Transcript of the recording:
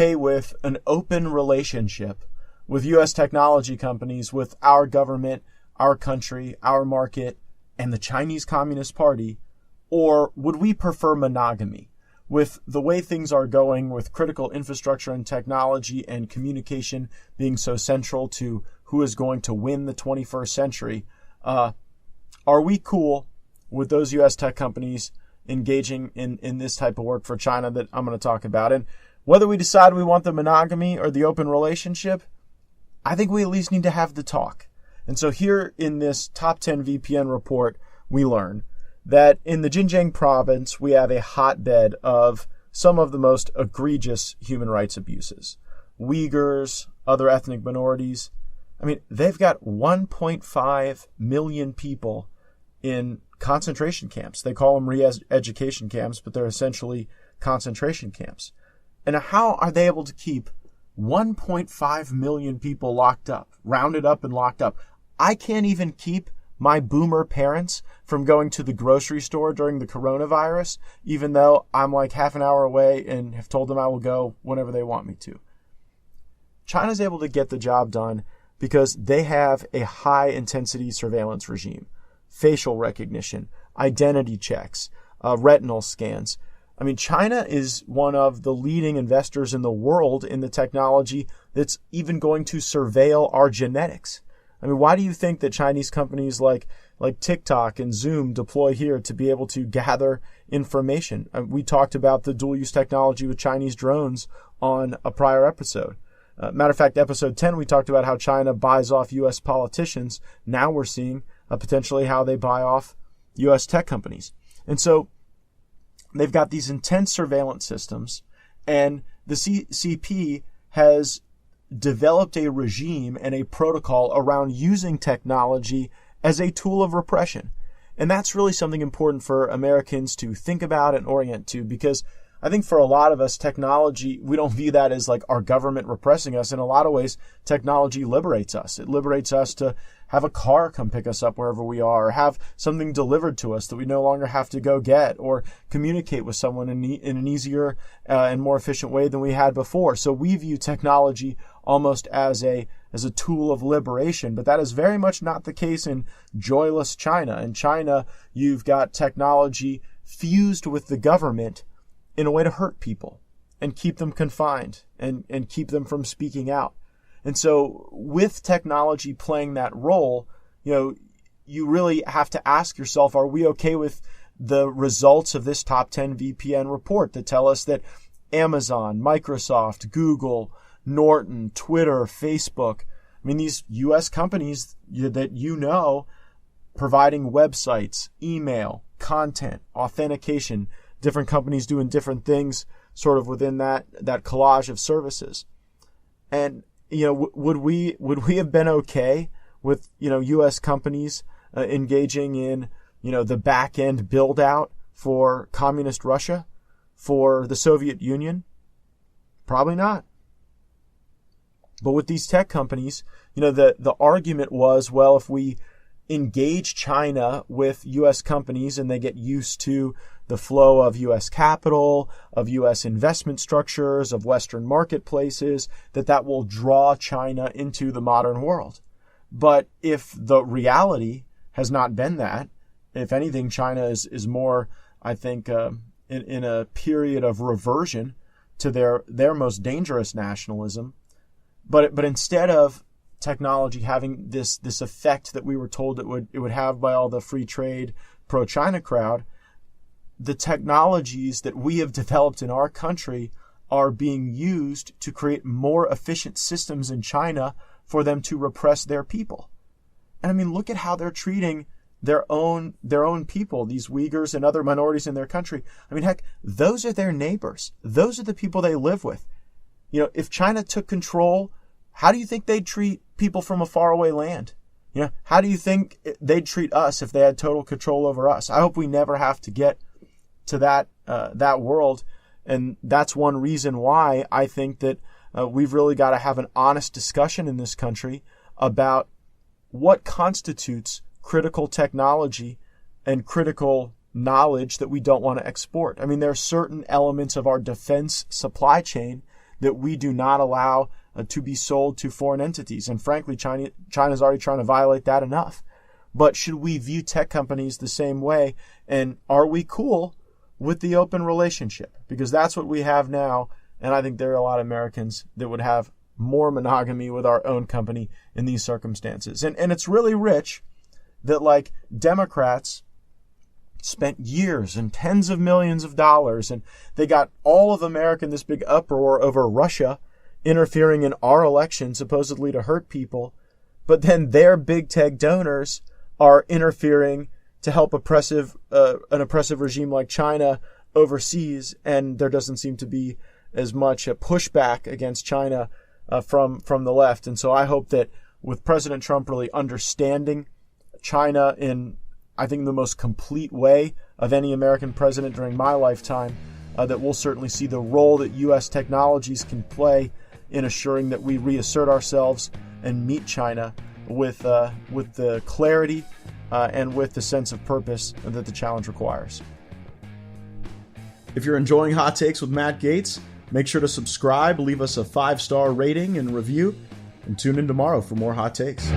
with an open relationship with U.S. technology companies, with our government, our country, our market, and the Chinese Communist Party? Or would we prefer monogamy? With the way things are going, with critical infrastructure and technology and communication being so central to who is going to win the 21st century, are we cool with those U.S. tech companies engaging in this type of work for China that I'm going to talk about? And whether we decide we want the monogamy or the open relationship, I think we at least need to have the talk. And so here in this top 10 VPN report, we learn that in the Xinjiang province, we have a hotbed of some of the most egregious human rights abuses. Uyghurs, other ethnic minorities. I mean, they've got 1.5 million people in concentration camps. They call them re-education camps, but they're essentially concentration camps. And how are they able to keep 1.5 million people locked up, rounded up and locked up? I can't even keep my boomer parents from going to the grocery store during the coronavirus, even though I'm like half an hour away and have told them I will go whenever they want me to. China's able to get the job done because they have a high-intensity surveillance regime, facial recognition, identity checks, retinal scans. I mean, China is one of the leading investors in the world in the technology that's even going to surveil our genetics. I mean, why do you think that Chinese companies like TikTok and Zoom deploy here to be able to gather information? We talked about the dual-use technology with Chinese drones on a prior episode. Matter of fact, episode 10, we talked about how China buys off U.S. politicians. Now we're seeing potentially how they buy off U.S. tech companies. And so they've got these intense surveillance systems, and the CCP has developed a regime and a protocol around using technology as a tool of repression. And that's really something important for Americans to think about and orient to, because I think for a lot of us, technology, we don't view that as like our government repressing us. In a lot of ways, technology liberates us. It liberates us to have a car come pick us up wherever we are, or have something delivered to us that we no longer have to go get, or communicate with someone in an easier and more efficient way than we had before. So we view technology almost as a tool of liberation, but that is very much not the case in joyless China. In China, you've got technology fused with the government in a way to hurt people and keep them confined and keep them from speaking out. And so with technology playing that role, you really have to ask yourself, are we okay with the results of this top 10 VPN report that tell us that Amazon, Microsoft, Google, Norton, Twitter, Facebook, I mean, these U.S. companies that providing websites, email, content, authentication, different companies doing different things sort of within that collage of services. And, would we have been okay with, U.S. companies engaging in, the back end build out for communist Russia, for the Soviet Union? Probably not. But with these tech companies, the argument was, well, if we engage China with U.S. companies and they get used to the flow of U.S. capital, of U.S. investment structures, of Western marketplaces, that will draw China into the modern world. But if the reality has not been that, if anything, China is more, I think, in a period of reversion to their most dangerous nationalism. But instead of technology having this effect that we were told it would have by all the free trade pro-China crowd, the technologies that we have developed in our country are being used to create more efficient systems in China for them to repress their people. And I mean, look at how they're treating their own people, these Uyghurs and other minorities in their country. I mean, heck, those are their neighbors. Those are the people they live with. If China took control, how do you think they'd treat people from a faraway land? How do you think they'd treat us if they had total control over us? I hope we never have to get to that world. And that's one reason why I think that we've really got to have an honest discussion in this country about what constitutes critical technology and critical knowledge that we don't want to export. I mean, there are certain elements of our defense supply chain that we do not allow to be sold to foreign entities. And frankly, China's already trying to violate that enough. But should we view tech companies the same way? And are we cool with the open relationship? Because that's what we have now. And I think there are a lot of Americans that would have more monogamy with our own company in these circumstances. And it's really rich that, like, Democrats spent years and tens of millions of dollars, and they got all of America in this big uproar over Russia interfering in our election, supposedly to hurt people. But then their big tech donors are interfering to help an oppressive regime like China overseas, and there doesn't seem to be as much a pushback against China from the left. And so I hope that with President Trump really understanding China in, I think, the most complete way of any American president during my lifetime, that we'll certainly see the role that U.S. technologies can play in assuring that we reassert ourselves and meet China with the clarity and with the sense of purpose that the challenge requires. If you're enjoying Hot Takes with Matt Gaetz, make sure to subscribe, leave us a 5-star rating and review, and tune in tomorrow for more Hot Takes.